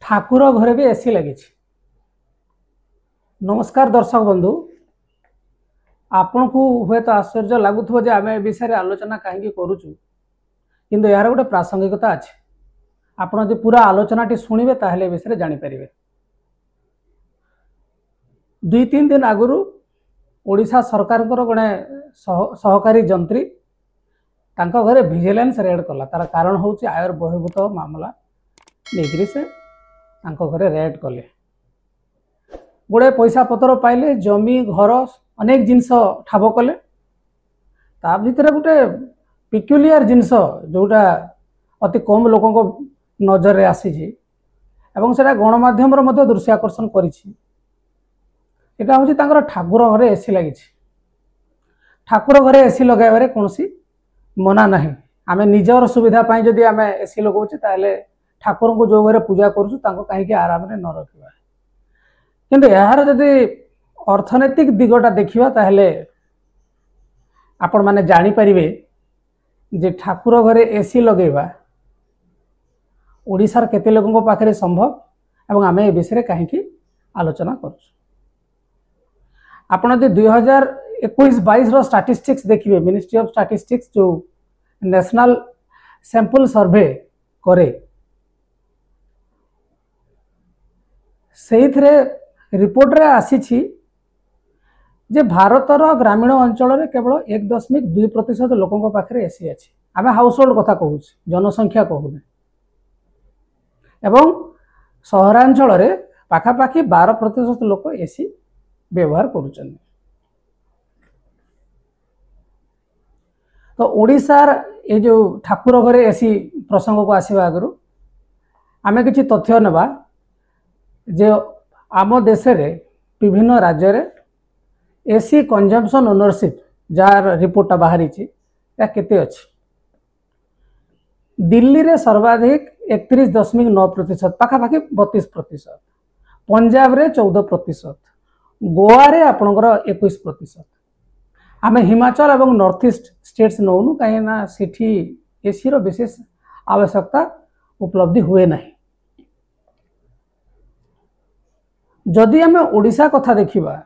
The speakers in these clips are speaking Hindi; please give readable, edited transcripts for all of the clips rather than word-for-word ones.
ठाकुर घरे भी एसी लगी। नमस्कार दर्शक बंधु, आपण को हुए तो आश्चर्य लगुव जे आम ए विषय आलोचना कहीं करुचु किंतु यार गोटे प्रासंगिकता अच्छे। आपण जो पूरा आलोचना शुणे ताहले विषय जानीपर। 2-3 दिन आगु ओडिशा सरकार गणे सहकारी जंत्री तांको घरे विजिलेंस रेड कला। तार कारण हूँ आयर बहिर्भूत मामला लेकिन से तांको घरे रेड कले, गुड़े पैसा पतर पाइले, जमी घर अनेक जिनस ठाब कले। ता भितर गोटे पिक्युलियर जिनस जोटा अति कम लोकों को नजर रे आसी एवं सेटा गणमाध्यम दृश्याकर्षण करिछि। एटा होछि तांकर ठाकुर घरे एसी लगी। ठाकुर घरे एसी लगाइबारे कोनोसी मना नहीं। आमे निजर सुविधा पाई जदि आमे एसी लगाउछि ताहले ठाकुर को जो घरे पूजा करूछु तांको काहे कि आराम रे न रखिबा। किंतु यार जदि अर्थनैतिक दिगटा देखिबा ताहले आपण माने जानि परिबे जे ठाकुर घरे एसी लगेबा ओडिसार केते लोकंको पाखरे संभव एवं आमे ए विषय काहे कि आलोचना करूछु। आपण यदि 2021-22 रो स्टैटिस्टिक्स देखिए, मिनिस्ट्री ऑफ स्टैटिस्टिक्स जो नेशनल सैंपल सर्वे करे से रिपोर्ट रे आसी जे भारतर ग्रामीण अंचल रे केवल 1.2% लोकों पाखरे एसी अच्छी। आम हाउस होल्ड कथा कहूँ, जनसंख्या कहूने। एवं सहरांचल रे पाखापाखि 12% लोक एसी व्यवहार करुचन। तो ओडिशार ये जो ठाकुर घरे एसी प्रसंग को आसवा आगु आमे किछि तथ्य नेबा जे आम देश रे विभिन्न राज्य रे AC consumption ownership jar report बाहरी या केते अछि। दिल्ली रे सर्वाधिक 31.9%, पाखापाखि 32%, पंजाब रे 14%, गोवा रे आपणकर 21%। आमे हिमाचल एवं नॉर्थ ईस्ट स्टेट्स नौनु कहीं ना सिठी एसी रो विशेष आवश्यकता उपलब्धि हुए नहीं। जदि आमे ओडिशा कथा देखिबा,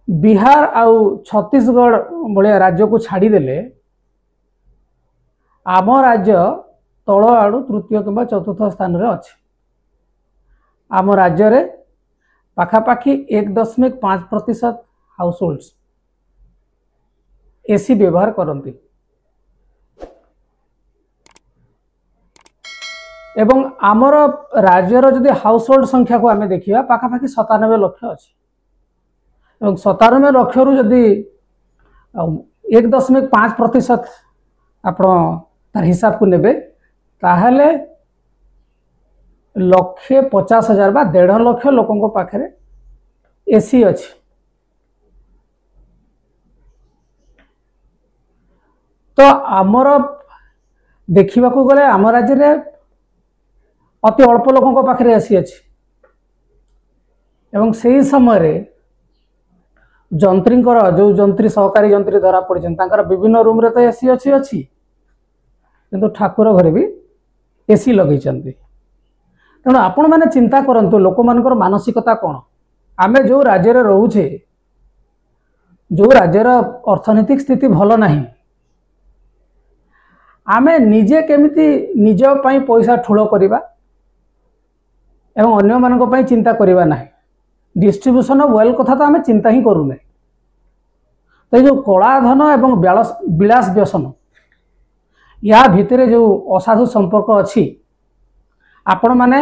बिहार आउ छत्तीसगढ़ भलिया राज्य को छाड़ी देले आम राज्य तल आड़ू तृतीय किंबा चतुर्थ स्थान रे अछि। आम राज्य रे पाखापाखि 1.5% हाउस होल्ड्स एसी व्यवहार करती एवं आमर राज्यर जदि हाउस होल्ड संख्या को आमे देखिबा पाखापाखि 97 लाख अछि। एवं 97 लाख रु जदि 1.5% आपण तार हिसाब को नेबे ताहले 1,50,000 बा 1.5 लाख लोकों पाखरे एसी अछि। तो आमर देखा गले आम राज्य रे अति अल्प लोकों पाखरे एसी अछि एवं सही समय जंत्री जो जंत्री सहकारी जंत्री धरा पड़े विभिन्न रूम रे तो एसी अच्छी किंतु ठाकुर घरे भी एसी लगे। तेणु आपण मैंने चिंता करंतु लोक मानकर मानसिकता कौन। आमे जो राज्य रे रोचे, जो राज्यर अर्थनैतिक स्थिति भल नहीं, आमे निजे केमिति निज पई पैसा ठूल करिबा एवं अन्य मानक पई चिंता करिबा नहीं। डिस्ट्रीब्यूशन ऑफ वेल्थ कथा तो आमे चिंता ही करूने। तो जो कला धन एवं विलास व्यसन या भितरे जो असाधु संपर्क अच्छी आपण माने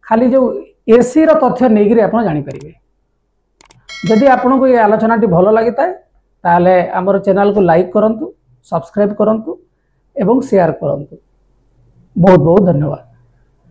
खाली जो एसी रो तथ्य नहीं आपण जानी परिबे। जदि आपण को ये आलोचना भल लगी ताले हमर चैनल को लाइक करंतु, सब्सक्राइब करंतु एवं शेयर करंतु। बहुत बहुत धन्यवाद।